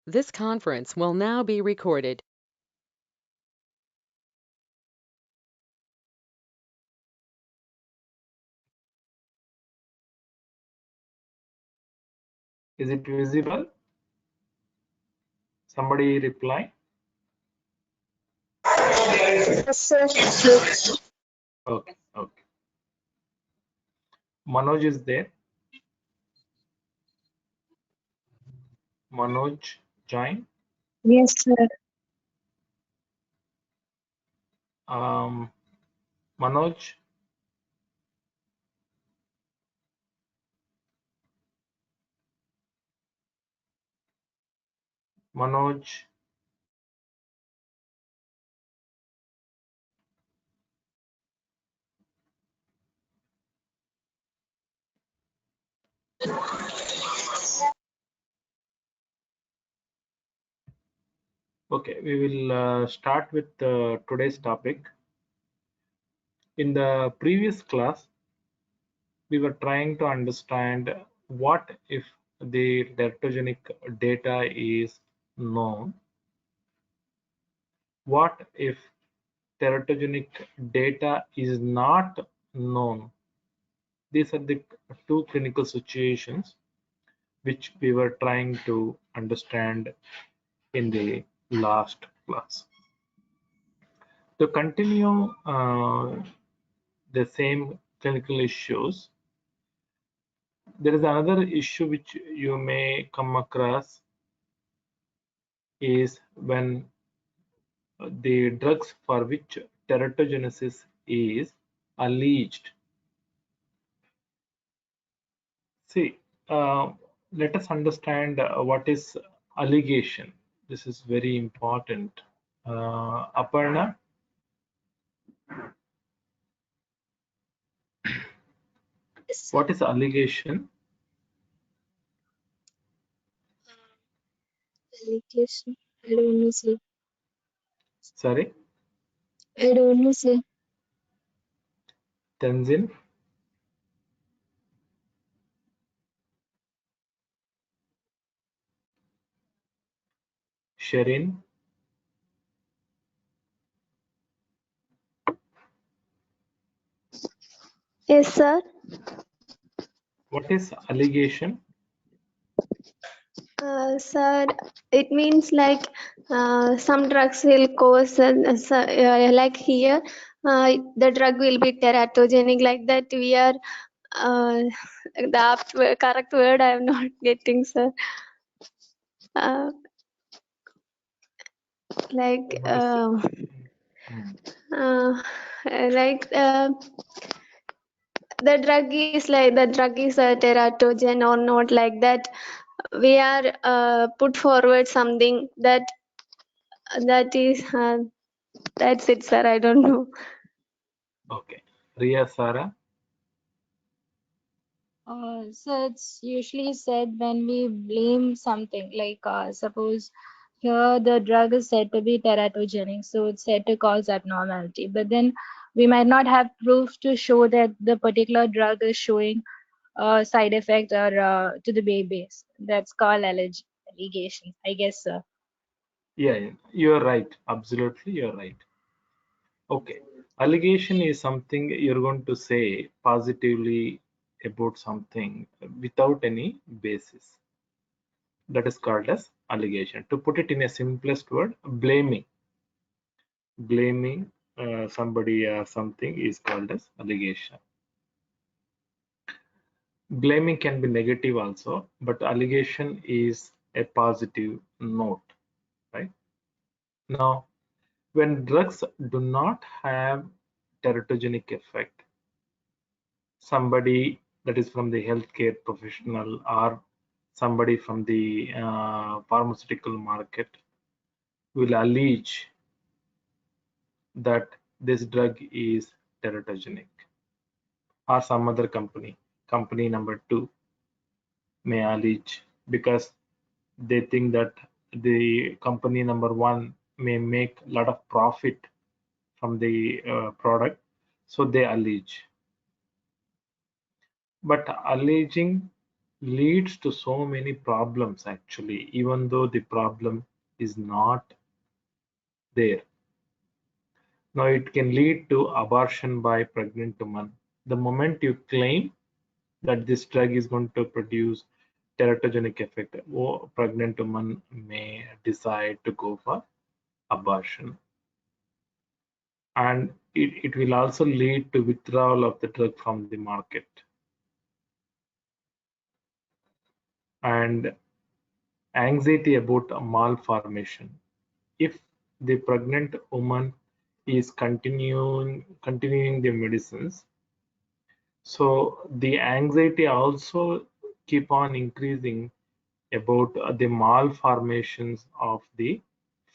This conference will now be recorded. Is it visible? Somebody reply. Yes, sir. Okay, okay. Manoj is there. Manoj, join. Yes, sir. Manoj, Manoj. Okay, we will start with today's topic. In the previous class, we were trying to understand what if the teratogenic data is known. What if teratogenic data is not known? These are the two clinical situations which we were trying to understand in the last class. To continue the same clinical issues, there is another issue which you may come across is when the drugs for which teratogenesis is alleged. See, let us understand what is allegation. This is very important. Aparna, what is allegation? Allegation. I don't know, sir. Sorry, I don't know, sir. Tenzin, Sherin, Yes, sir. what is allegation? Sir, it means like some drugs will cause, like here, the drug will be teratogenic, like that. We are correct word I am not getting, sir. Uh, like What is it? uh, like the drug is a teratogen or not, like that. We are put forward something that is that's it, sir. I don't know. Okay. Ria Sara, So it's usually said when we blame something, like suppose here the drug is said to be teratogenic, so it's said to cause abnormality. But then we might not have proof to show that the particular drug is showing a side effect or to the babies. That's called allegation, I guess, sir. yeah, you're right. Absolutely, you're right. Okay. Allegation is something you're going to say positively about something without any basis. That is called as allegation. To put it in a simplest word, blaming. Blaming somebody or something is called as allegation. Blaming can be negative also, but allegation is a positive note, right? Now, when drugs do not have teratogenic effect, somebody that is from the healthcare professional or somebody from the pharmaceutical market will allege that this drug is teratogenic, or some other company number two may allege because they think that the company number one may make a lot of profit from the product, so they allege. But alleging leads to so many problems actually, even though the problem is not there. Now it can lead to abortion by pregnant women. The moment you claim that this drug is going to produce teratogenic effect, or pregnant women may decide to go for abortion. And it will also lead to withdrawal of the drug from the market. And anxiety about a malformation. If the pregnant woman is continuing the medicines, so the anxiety also keep on increasing about the malformations of the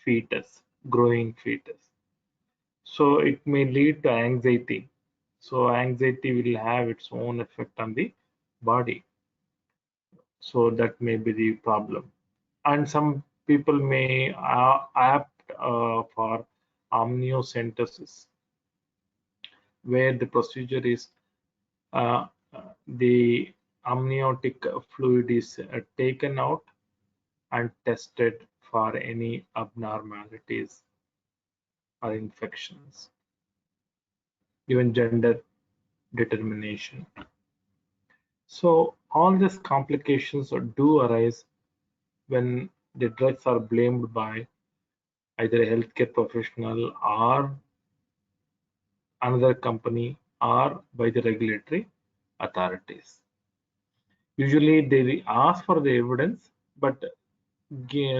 fetus, growing fetus. So it may lead to anxiety. So anxiety will have its own effect on the body. So that may be the problem. And some people may opt for amniocentesis, where the procedure is uh, the amniotic fluid is taken out and tested for any abnormalities or infections, even gender determination. So all these complications do arise when the drugs are blamed by either a healthcare professional or another company or by the regulatory authorities. Usually they ask for the evidence, but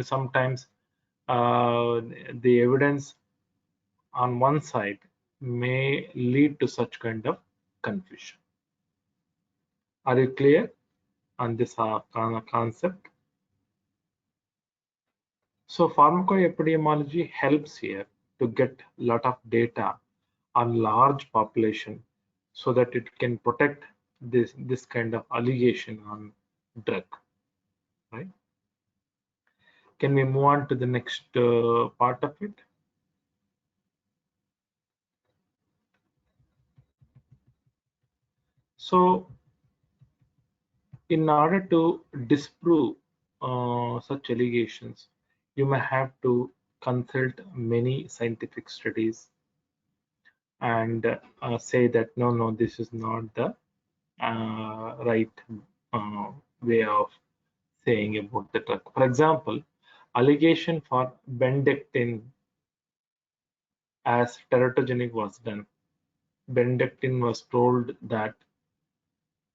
sometimes the evidence on one side may lead to such kind of confusion. Are you clear on this concept? So pharmacoepidemiology helps here to get a lot of data on large population so that it can protect this kind of allegation on drug, right? Can we move on to the next part of it? So in order to disprove such allegations, you may have to consult many scientific studies and say that no, this is not the right way of saying about the drug. For example, allegation for bendectin as teratogenic was done. Bendectin was told that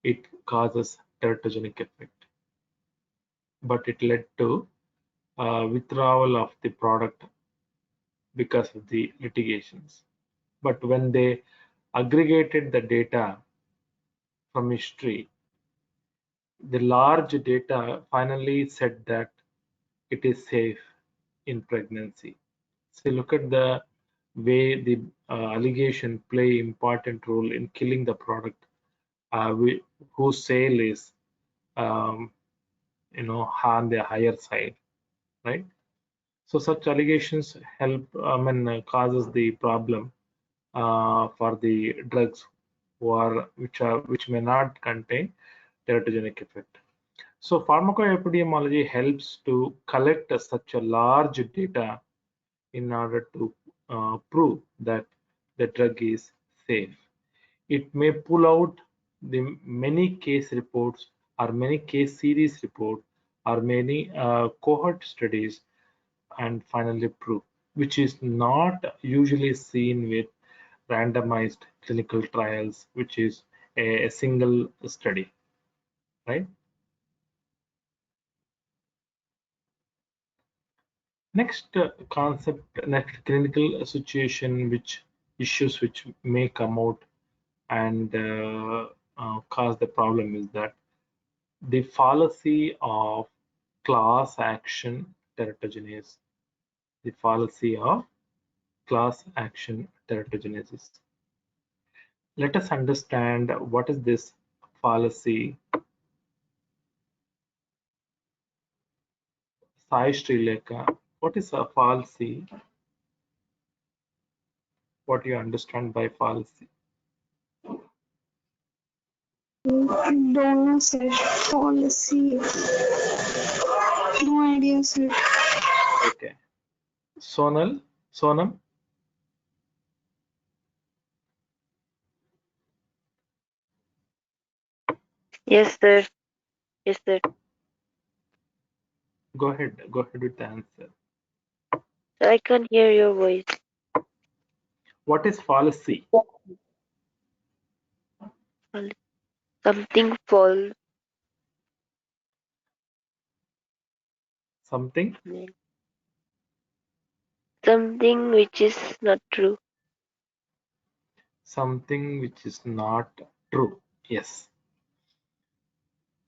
it causes teratogenic effect, but it led to withdrawal of the product because of the litigations. But when they aggregated the data from history, the large data finally said that it is safe in pregnancy. So look at the way the allegation play important role in killing the product whose sale is um, on the higher side, right? So such allegations help, causes the problem for the drugs which may not contain teratogenic effect. So pharmacoepidemiology helps to collect such a large data in order to prove that the drug is safe. It may pull out the many case reports or many case series report or many cohort studies and finally prove, which is not usually seen with randomized clinical trials, which is a single study, right? Next concept, next clinical situation, which issues which may come out and cause the problem is that the fallacy of class action teratogenesis. The fallacy of class action teratogenesis. Let us understand what is this fallacy. Sai Srilekha, what is a fallacy? What do you understand by fallacy? Means I don't know, sir. Policy. No idea, sir. Okay. Sonam, Yes, sir. Yes, sir. go ahead with the answer. Sir, I can't hear your voice. What is fallacy? Something false. Something Something which is not true. which is not true. Yes.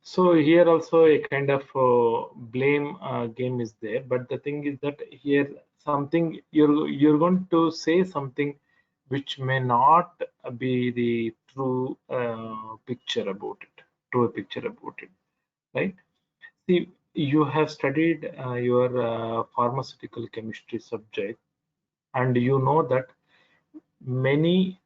So here also a kind of blame game is there, but the thing is that here something you're going to say something which may not be the true picture about it, right? See, you have studied your pharmaceutical chemistry subject, and you know that many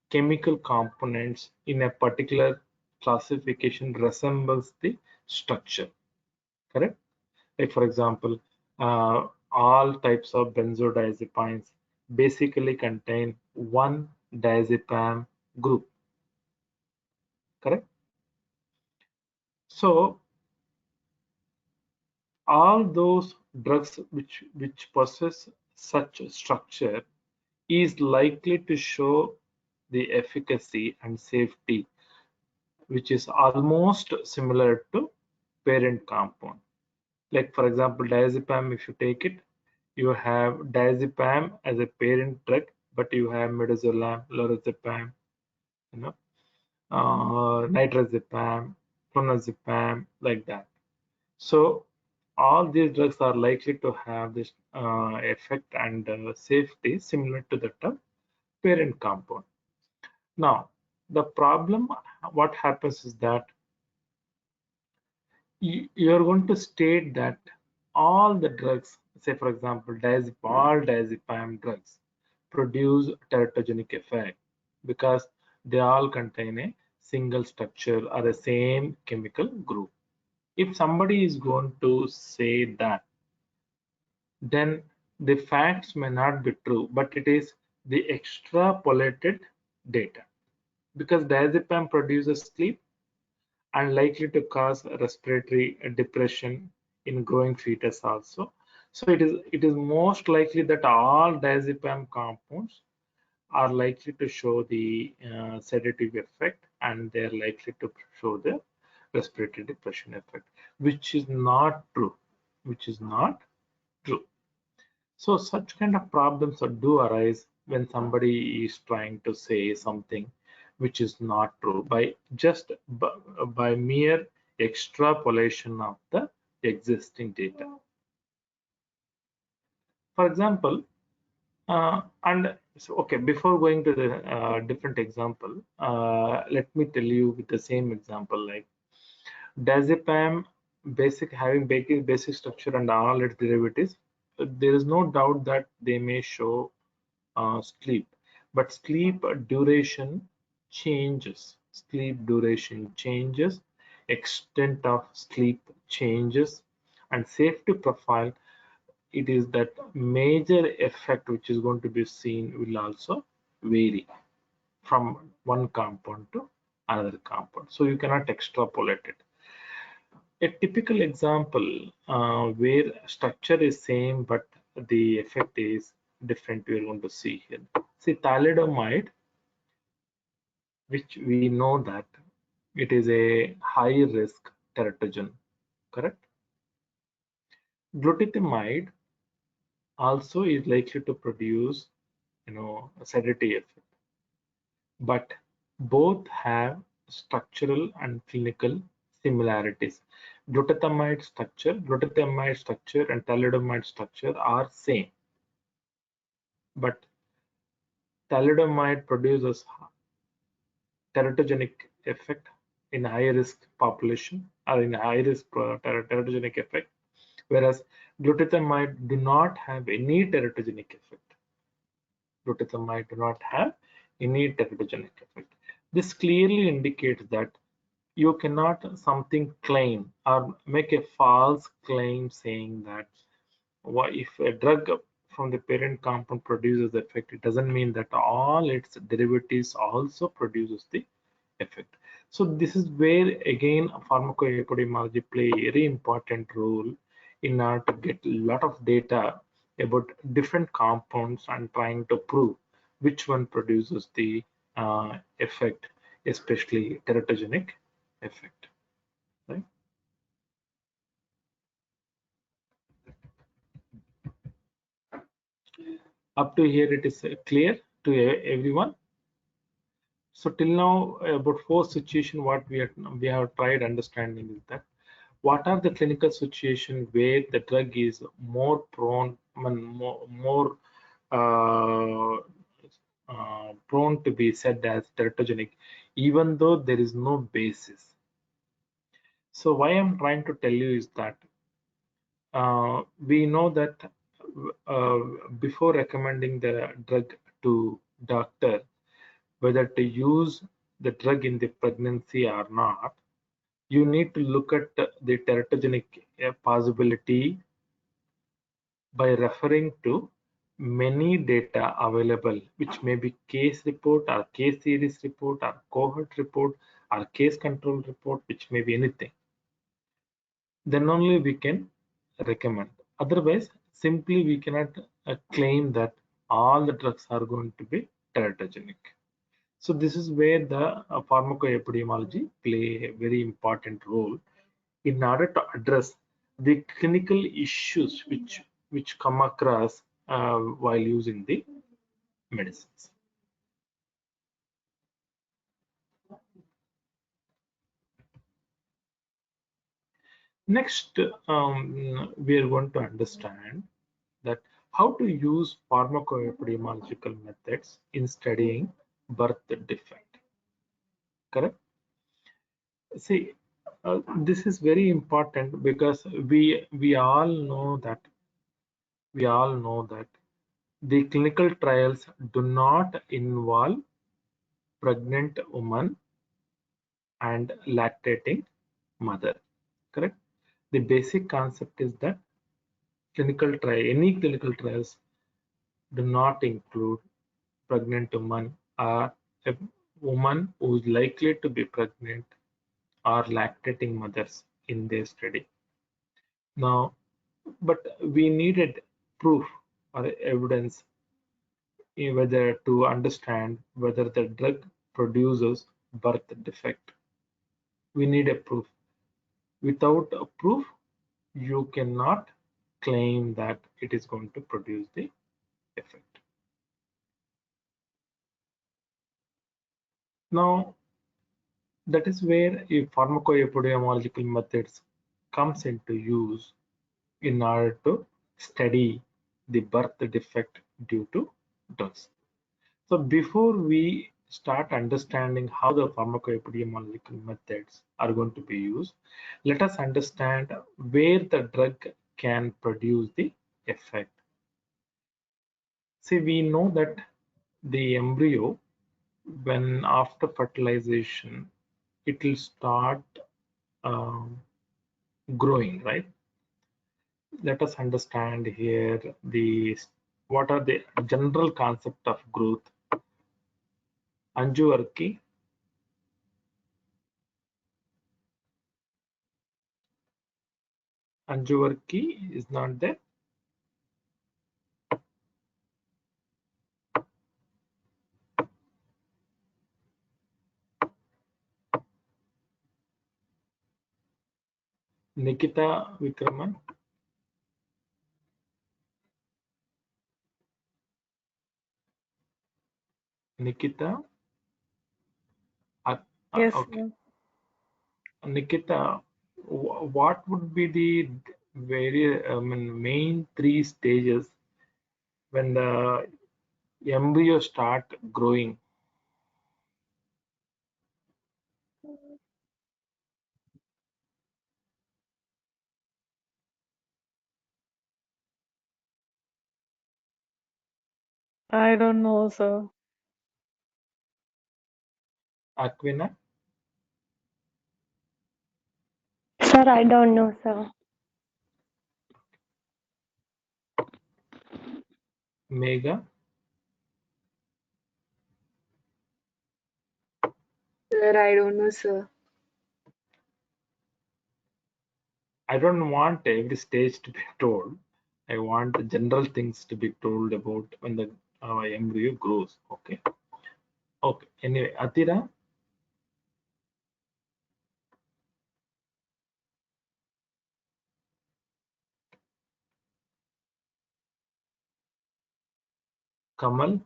chemical components in a particular classification resembles the structure, correct? Like for example, all types of benzodiazepines basically contain one diazepam group, correct? So all those drugs which possess such a structure is likely to show the efficacy and safety which is almost similar to parent compound. Like for example, diazepam, if you take it, you have diazepam as a parent drug, but you have midazolam, lorazepam, you know, nitrazepam, clonazepam, like that. So all these drugs are likely to have this effect and safety similar to that of parent compound. Now, the problem, what happens is that you're going to state that all the drugs, say for example, all diazepam drugs produce teratogenic effect because they all contain a single structure or a same chemical group. If somebody is going to say that, then the facts may not be true, but it is the extrapolated data because diazepam produces sleep and likely to cause respiratory depression in growing fetus also. So it is most likely that all diazepam compounds are likely to show the sedative effect and they're likely to show the respiratory depression effect, which is not true, which is not true. So such kind of problems do arise when somebody is trying to say something which is not true by just by mere extrapolation of the existing data. For example, and so okay, before going to the different example, let me tell you with the same example like diazepam having basic structure and all its derivatives. There is no doubt that they may show sleep, but sleep duration changes. Sleep duration changes, extent of sleep changes, and safety profile. It is that major effect which is going to be seen will also vary from one compound to another compound. So you cannot extrapolate it. A typical example where structure is same but the effect is different, we are going to see here. See, thalidomide, which we know that it is a high risk teratogen, correct? Glutathione also is likely to produce, a sedative effect, but both have structural and clinical similarities. Glutathione structure and thalidomide structure are same, but thalidomide produces teratogenic effect in high risk population or in high risk teratogenic effect, whereas glutathione do not have any teratogenic effect. Glutathione do not have any teratogenic effect. This clearly indicates that you cannot something claim or make a false claim saying that if a drug from the parent compound produces the effect, it doesn't mean that all its derivatives also produces the effect. So this is where again pharmacoepidemiology play a very important role in order to get a lot of data about different compounds and trying to prove which one produces the effect, especially teratogenic effect. Right? Up to here, it is clear to everyone. So till now, about four situations, what we have tried understanding is that what are the clinical situation where the drug is more prone, uh, prone to be said as teratogenic, even though there is no basis. So why I'm trying to tell you is that we know that uh, before recommending the drug to doctor, whether to use the drug in the pregnancy or not, you need to look at the teratogenic possibility by referring to many data available, which may be case report or case series report or cohort report or case control report, which may be anything. Then only we can recommend. Otherwise, simply we cannot claim that all the drugs are going to be teratogenic. So this is where the pharmacoepidemiology play a very important role in order to address the clinical issues which come across while using the medicines. Next, we are going to understand that how to use pharmacoepidemiological methods in studying birth defect. Correct? See, this is very important because we all know that the clinical trials do not involve pregnant woman and lactating mother. Correct? The basic concept is that any clinical trials do not include pregnant woman or a woman who is likely to be pregnant or lactating mothers in their study. Now, but we needed proof or evidence whether to understand whether the drug produces birth defect. We need a proof. Without a proof, you cannot claim that it is going to produce the effect. Now, that is where a pharmacoepidemiological methods comes into use in order to study the birth defect due to drugs. So before we start understanding how the pharmacoepidemiological methods are going to be used, let us understand where the drug can produce the effect. See, we know that the embryo, when after fertilization, it will start um, growing, right? Let us understand here what are the general concept of growth. Anjuvarki, Anjuvarki is not there. Nikita Vikraman, Nikita, Yes, okay. sir. Nikita, what would be the main three stages when the embryo start growing? I don't know, sir. Aquina, Sir, I don't know, sir. Mega? Sir, I don't know, sir. I don't want every stage to be told. I want the general things to be told about when the embryo grows. Okay. Okay. Anyway, Atira, Kamal,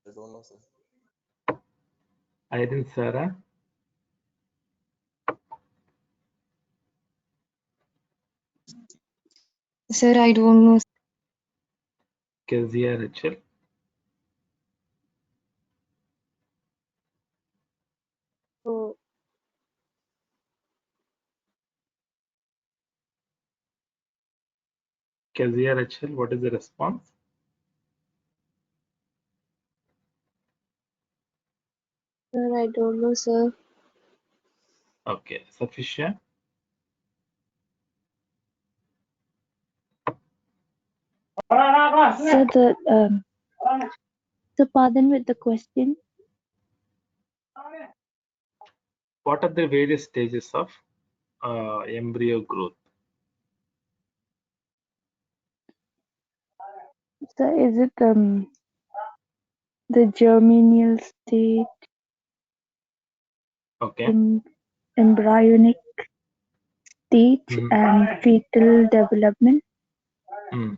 I don't know, sir. Irene, Sarah, Sir, I don't know. Kezia, Rachel, Oh, Kezia, Rachel. What is the response? sir, I don't know, sir. Okay. Sufficient. So pardon with the question. What are the various stages of embryo growth? So is it the germinal state, Okay. embryonic state, Mm. and fetal development? Mm.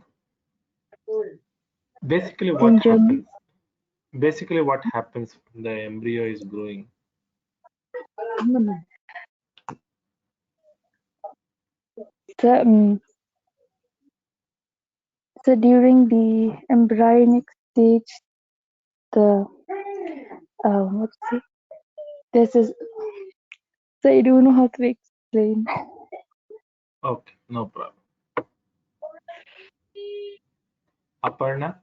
Basically, what In German, happens? Basically, what happens when the embryo is growing? so, so during the embryonic stage, the what's it? This is so I don't know how to explain. Okay, no problem. Aparna,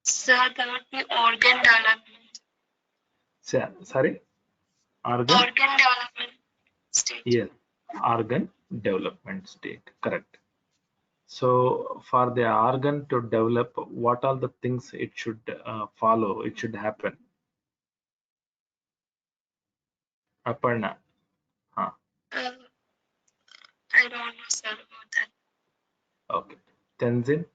Sir, that would be organ development. sorry, organ? Organ development stage. Yes, organ development state, correct. So for the organ to develop, what are the things it should follow, it should happen? Aparna, huh. I don't know, sir, about that. Okay. Tenzin,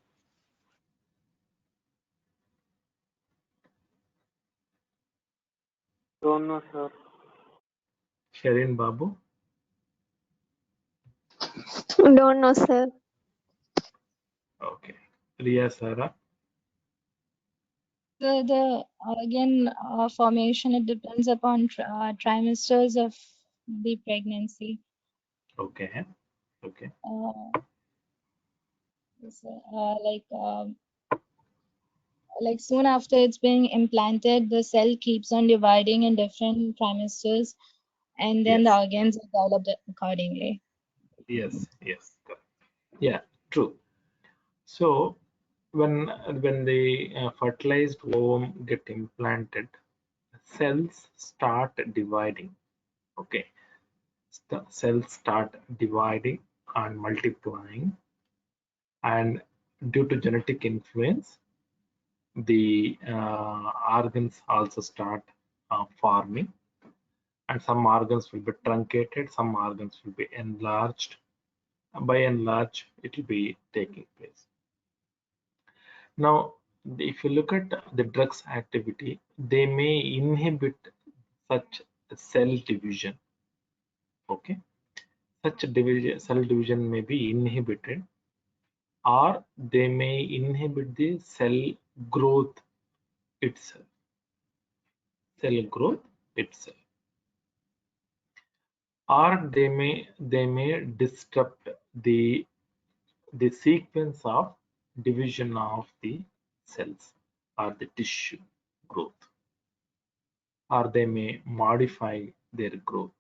Don't know, sir. Sherin Babu, Don't know, sir. okay. Ria Sara, The again formation, it depends upon trimesters of the pregnancy. okay, okay, Uh, so, like soon after it's being implanted, the cell keeps on dividing in different trimesters, and then the yes, organs are developed accordingly. yes, yes, correct. Yeah, true. So when the fertilized ovum get implanted, cells start dividing. Okay, cells start dividing and multiplying, and due to genetic influence, the organs also start forming, and some organs will be truncated, some organs will be enlarged. By and large, it will be taking place. Now, if you look at the drugs activity, they may inhibit such cell division. Okay, such cell division may be inhibited, or they may inhibit the cell growth itself. Cell growth itself, or they may disrupt the sequence of division of the cells or the tissue growth, or they may modify their growth.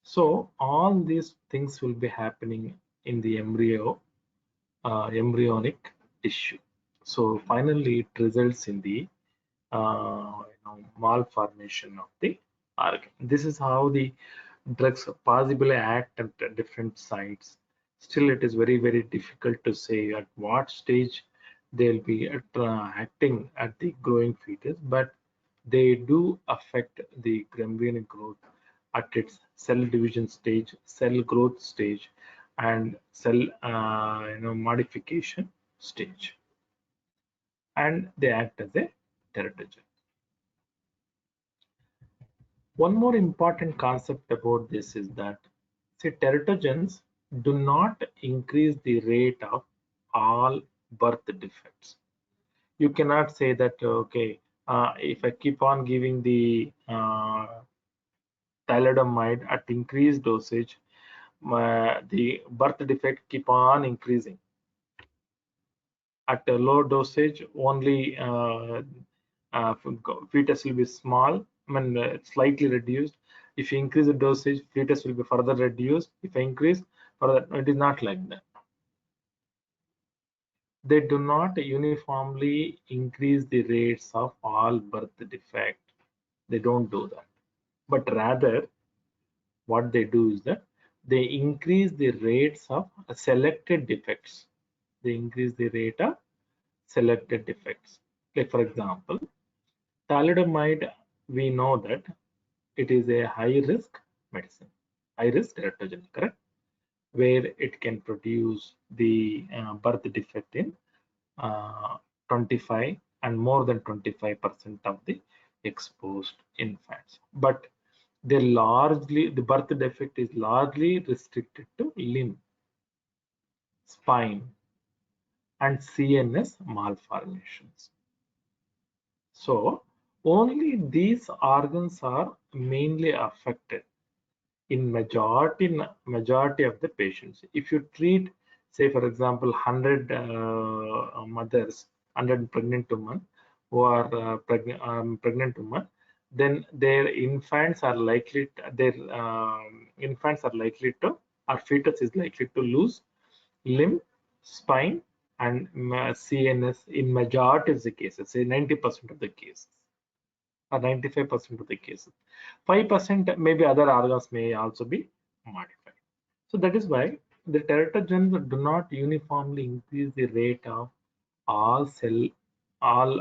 So all these things will be happening in the embryonic tissue. So finally, it results in the malformation of the organ. This is how the drugs possibly act at different sites. Still, it is very, very difficult to say at what stage they'll be acting at the growing fetus, but they do affect the embryonic growth at its cell division stage, cell growth stage, and cell modification stage, and they act as a teratogen. One more important concept about this is that, see, teratogens do not increase the rate of all birth defects. You cannot say that, okay, if I keep on giving the thalidomide at increased dosage, the birth defect keep on increasing. At a low dosage, only fetus will be small, slightly reduced. If you increase the dosage, fetus will be further reduced. If I increase further, it is not like that. They do not uniformly increase the rates of all birth defect. They don't do that. But rather, what they do is that they increase the rates of selected defects. They increase the rate of selected defects. Like for example, thalidomide, we know that it is a high risk medicine, high risk teratogen, correct? Where it can produce the birth defect in 25 and more than 25% of the exposed infants. But the birth defect is largely restricted to limb, spine, and CNS malformations. So only these organs are mainly affected in majority of the patients. If you treat, say for example, 100 mothers, 100 pregnant women who are pregnant women, then their infants are likely our fetus is likely to lose limb, spine, and CNS in majority of the cases, say 90% of the cases, or 95% of the cases. 5% maybe other organs may also be modified. So that is why the teratogens do not uniformly increase the rate of all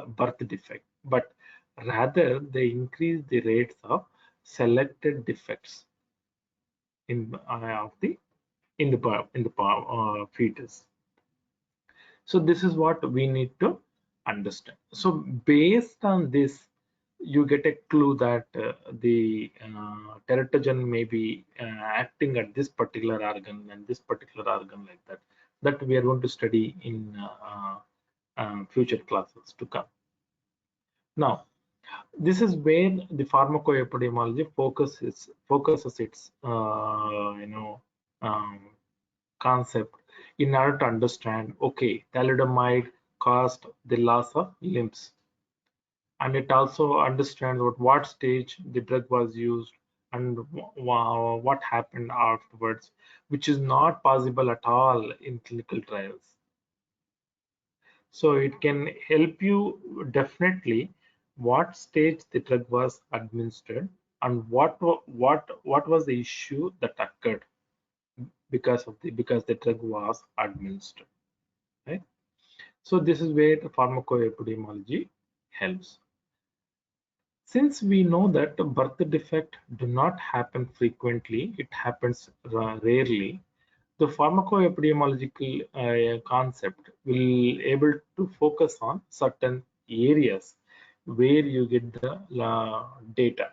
birth defect, but rather they increase the rates of selected defects in the fetus. So this is what we need to understand. So based on this, you get a clue that the teratogen may be acting at this particular organ and this particular organ, like that. That we are going to study in future classes to come. Now, this is where the pharmacoepidemiology focuses its concept in order to understand, okay, thalidomide caused the loss of limbs, and it also understands at what stage the drug was used and what happened afterwards, which is not possible at all in clinical trials. So it can help you definitely what stage the drug was administered and what was the issue that occurred because the drug was administered, right? So this is where the pharmacoepidemiology helps. Since we know that birth defect do not happen frequently, it happens rarely, the pharmacoepidemiological concept will able to focus on certain areas where you get the data,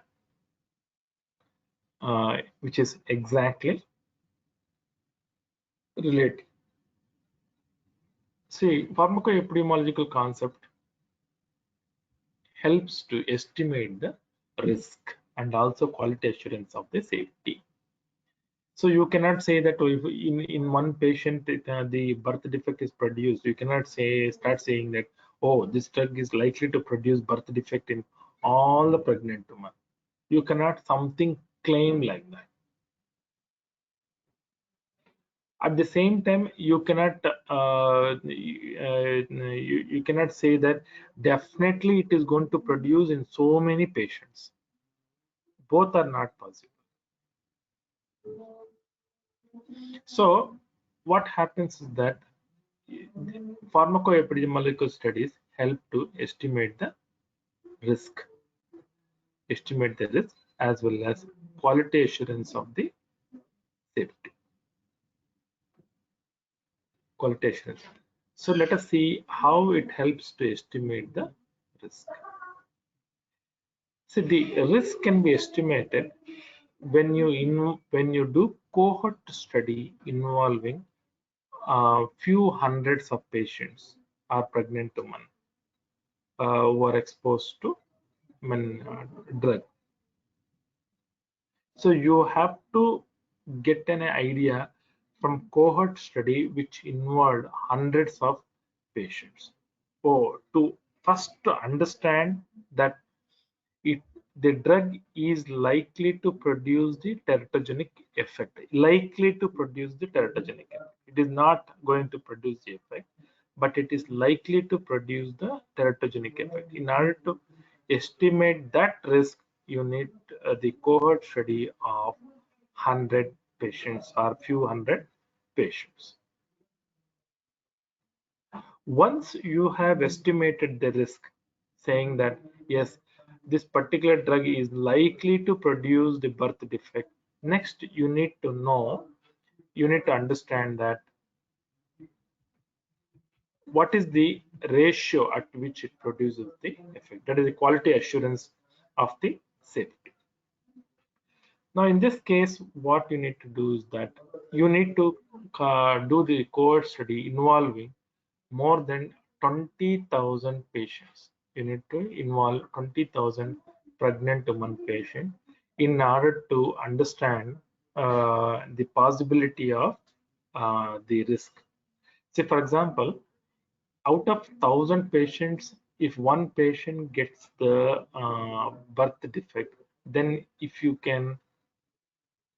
which is exactly related. See, pharmacoepidemiological concept helps to estimate the risk and also quality assurance of the safety. So you cannot say that if in one patient the birth defect is produced, you cannot start saying that, oh, this drug is likely to produce birth defect in all the pregnant women. You cannot something claim like that. At the same time, you cannot you cannot say that definitely it is going to produce in so many patients. Both are not possible. So what happens is that pharmacoepidemiological studies help to estimate the risk, as well as quality assurance of the safety. Quality assurance. So let us see how it helps to estimate the risk. So the risk can be estimated when you do cohort study involving few hundreds of patients or pregnant women who are exposed to drug. So you have to get an idea from cohort study which involved hundreds of patients. To first to understand that the drug is likely to produce the teratogenic effect. Likely to produce the teratogenic effect. It is not going to produce the effect, but it is likely to produce the teratogenic effect. In order to estimate that risk, you need the cohort study of 100 patients or few hundred patients. Once you have estimated the risk, saying that yes, this particular drug is likely to produce the birth defect, next you need to understand that what is the ratio at which it produces the effect. That is the quality assurance of the safety. Now in this case, what you need to do is that you need to do the cohort study involving more than 20,000 patients. You need to involve 20,000 pregnant women patients in order to understand the possibility of the risk. Say, for example, out of 1,000 patients, if one patient gets the birth defect, then if you can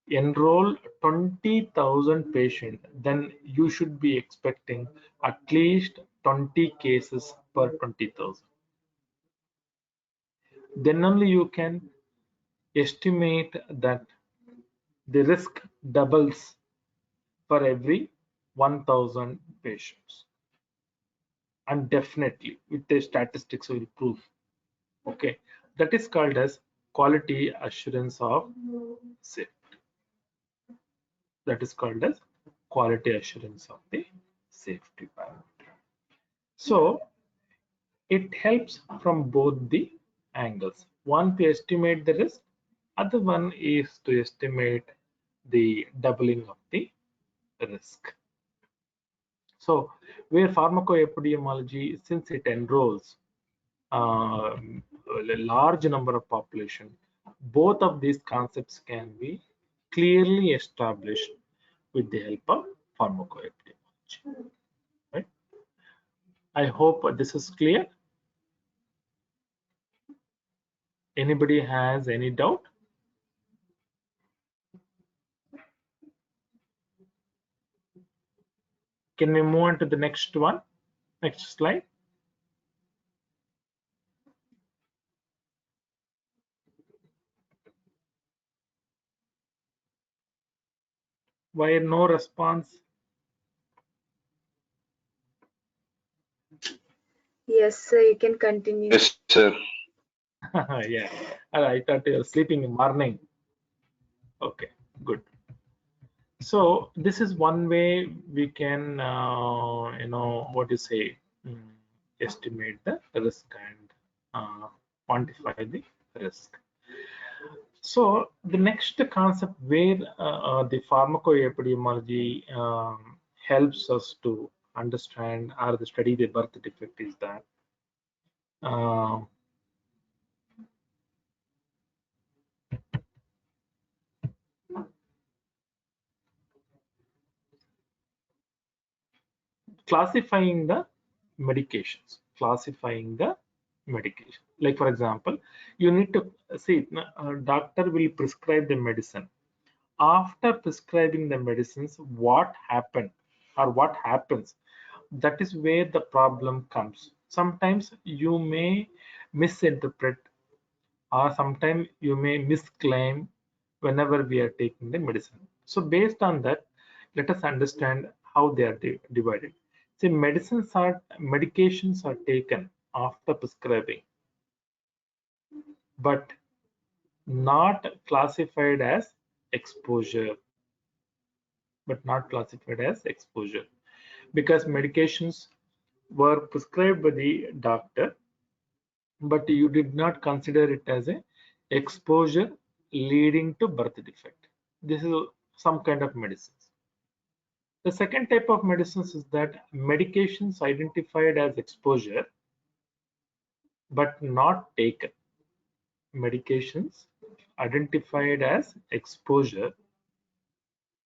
enroll 20,000 patients, then you should be expecting at least 20 cases per 20,000. Then only you can estimate that the risk doubles for every 1,000 patients. And definitely with the statistics will prove. Okay, that is called as quality assurance of safety. That is called as quality assurance of the safety parameter. So it helps from both the angles. One to estimate the risk, other one is to estimate the doubling of the risk. So where pharmacoepidemiology, since it enrolls a large number of population, both of these concepts can be clearly established with the help of pharmacoepidemiology. Right? I hope this is clear. Anybody has any doubt? Can we move on to the next one? Next slide. Why no response? Yes, sir, you can continue. Yes, sir. Yeah, I thought you were sleeping in the morning. Okay, good. So this is one way we can, what you say, estimate the risk and quantify the risk. So the next concept where the pharmacoepidemiology helps us to understand or to study the birth defect is that classifying the medications. Like for example, you need to see, doctor will prescribe the medicine after prescribing the medicines, what happened or what happens, that is where the problem comes. Sometimes you may misinterpret, or sometimes you may misclaim whenever we are taking the medicine. So based on that, let us understand how they are divided. See, medications are taken after prescribing, but not classified as exposure, because medications were prescribed by the doctor, but you did not consider it as a exposure leading to birth defect. This is some kind of medicines. The second type of medicines is that medications identified as exposure but not taken. Medications identified as exposure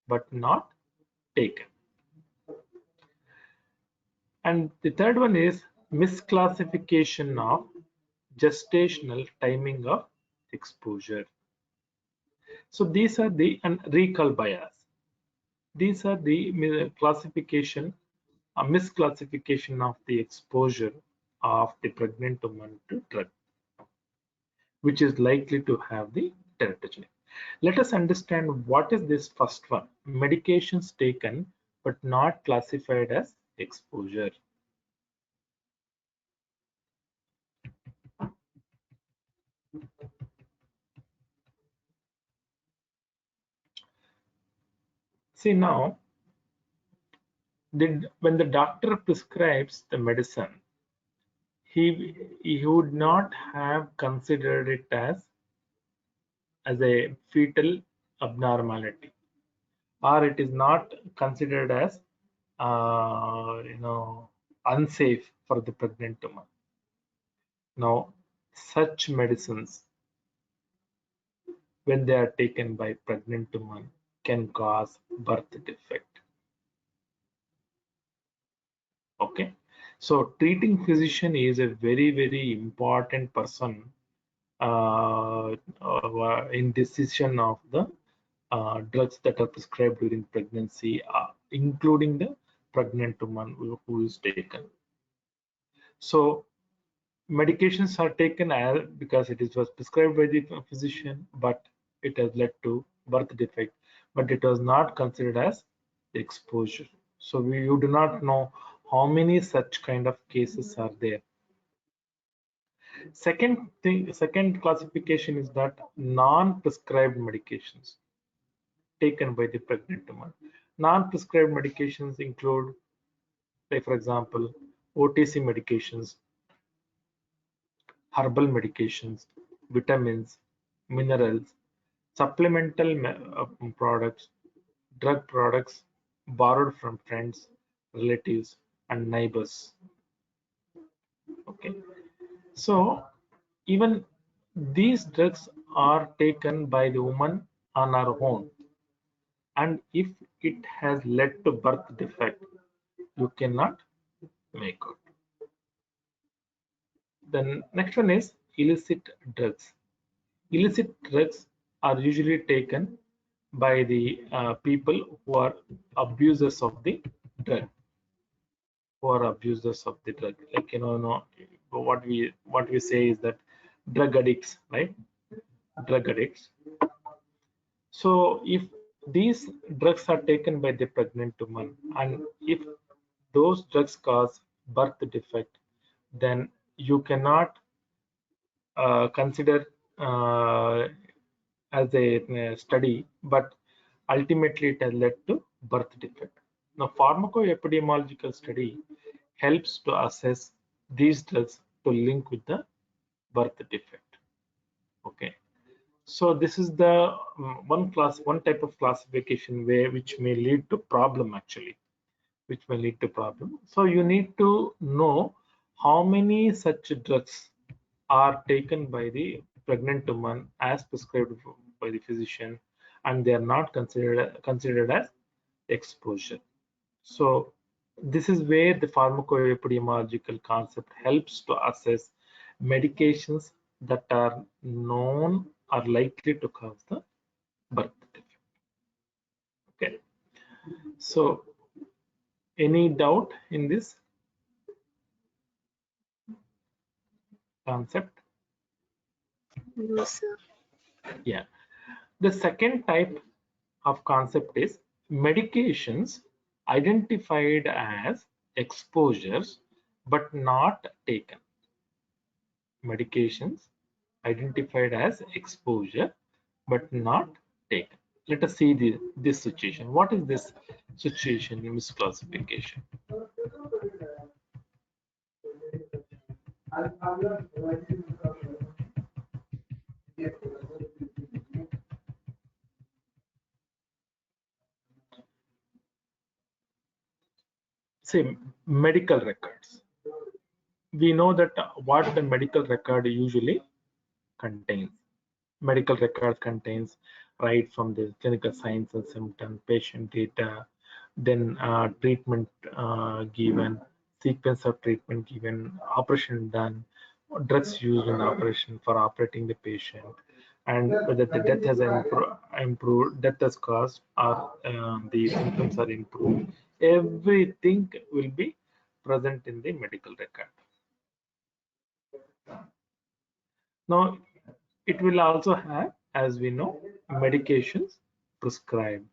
but not taken. And the third one is misclassification of gestational timing of exposure. So these are the recall bias. These are the classification, misclassification of the exposure of the pregnant woman to drug, which is likely to have the teratogenic. Let us understand what is this first one, medications taken but not classified as exposure. See now, when the doctor prescribes the medicine, he would not have considered it as a fetal abnormality, or it is not considered as unsafe for the pregnant woman. Now, such medicines, when they are taken by pregnant women, can cause birth defect. Okay, so treating physician is a very important person in decision of the drugs that are prescribed during pregnancy, including the pregnant woman who is taken. So medications are taken because it was prescribed by the physician, but it has led to birth defect, but it was not considered as exposure. So you do not know how many such kind of cases are there. Second classification is that non-prescribed medications taken by the pregnant woman. Non-prescribed medications include, like for example, OTC medications, herbal medications, vitamins, minerals, supplemental products, drug products borrowed from friends, relatives, and neighbors. Okay, so even these drugs are taken by the woman on her own, and if it has led to birth defect, you cannot make out. The next one is illicit drugs. Illicit drugs are usually taken by the people who are abusers of the drug. Like what we say is that drug addicts, right? Drug addicts. So if these drugs are taken by the pregnant woman, and if those drugs cause birth defect, then you cannot consider as a study, but ultimately it has led to birth defect. Now, pharmacoepidemiological study helps to assess these drugs to link with the birth defect. Okay, so this is the one type of classification which may lead to problem actually, So you need to know how many such drugs are taken by the pregnant woman as prescribed by the physician, and they are not considered as exposure. So this is where the pharmacoepidemiological concept helps to assess medications that are known are likely to cause the birth defect. So any doubt in this concept? No, sir. Yeah. The second type of concept is medications identified as exposures but not taken. Medications identified as exposure but not taken. Let us see this situation. What is this situation in misclassification? Say medical records. We know that what the medical record usually contains. Medical record contains right from the clinical signs and symptoms, patient data, then treatment given, sequence of treatment given, operation done, drugs used in operation for operating the patient, and whether the death has improved, death has caused, or the symptoms are improved. Everything will be present in the medical record. Now, it will also have, as we know, medications prescribed.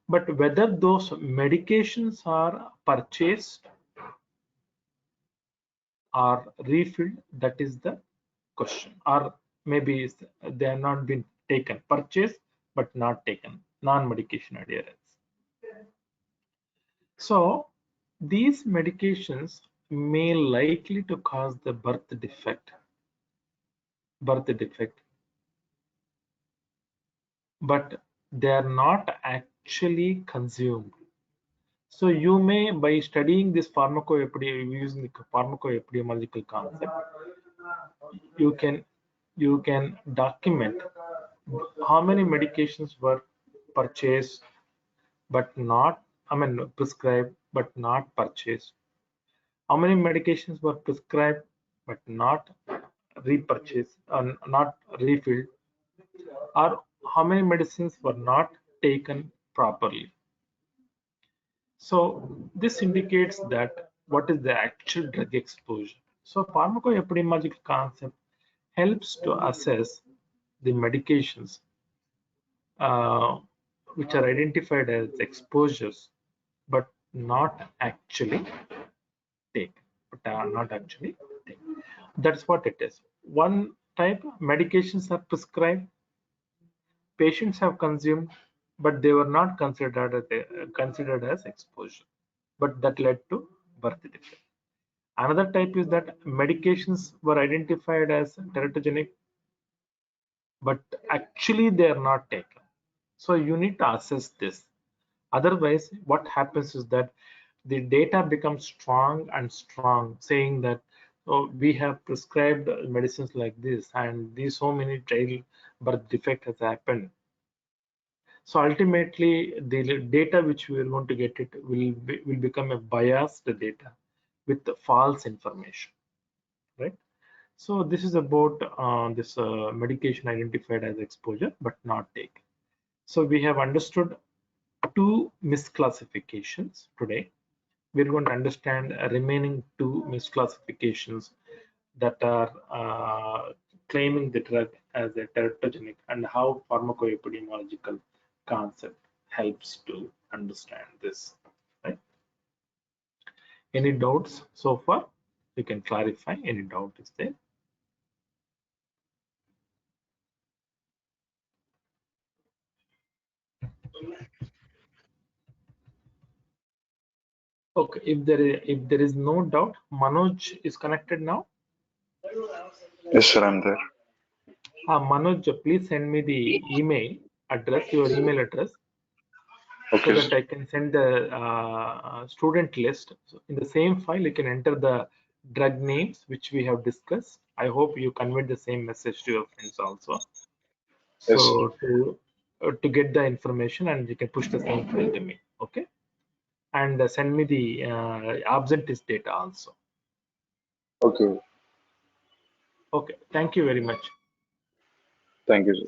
But whether those medications are purchased or refilled, that is the question. Or maybe they have not been taken, purchased but not taken, non-medication adherence. So these medications may likely to cause the birth defect, but they are not actually consumed. So you may, by studying this using the pharmacoepidemiological concept, you can document how many medications were purchased but not, prescribed but not purchased. How many medications were prescribed but not repurchased, not refilled, or how many medicines were not taken properly. So this indicates that what is the actual drug exposure. So pharmacoepidemiological concept helps to assess the medications which are identified as exposures but not actually taken. That's what it is. One type, medications are prescribed, patients have consumed, but they were not considered as exposure, but that led to birth defect. Another type is that medications were identified as teratogenic, but actually they are not taken. So you need to assess this. Otherwise, what happens is that the data becomes strong and strong, saying that, oh, we have prescribed medicines like this, and these so many child birth defect has happened. So ultimately, the data which we are going to get it will become a biased data with false information, right? So this is about this medication identified as exposure but not taken. So we have understood two misclassifications today. We're going to understand remaining two misclassifications that are claiming the drug as a teratogenic and how pharmacoepidemiological concept helps to understand this. Right? Any doubts so far? You can clarify any doubt is there. Okay, if there is no doubt, Manoj is connected now. Yes, sir, I'm there. Manoj, please send me the email address, your email address, Okay, so that I can send the student list. So in the same file, you can enter the drug names which we have discussed. I hope you convey the same message to your friends also. yes, sir. So to get the information, and you can push the same file to me. Okay, and send me the absentee data also. Okay, Okay, thank you very much. thank you, sir.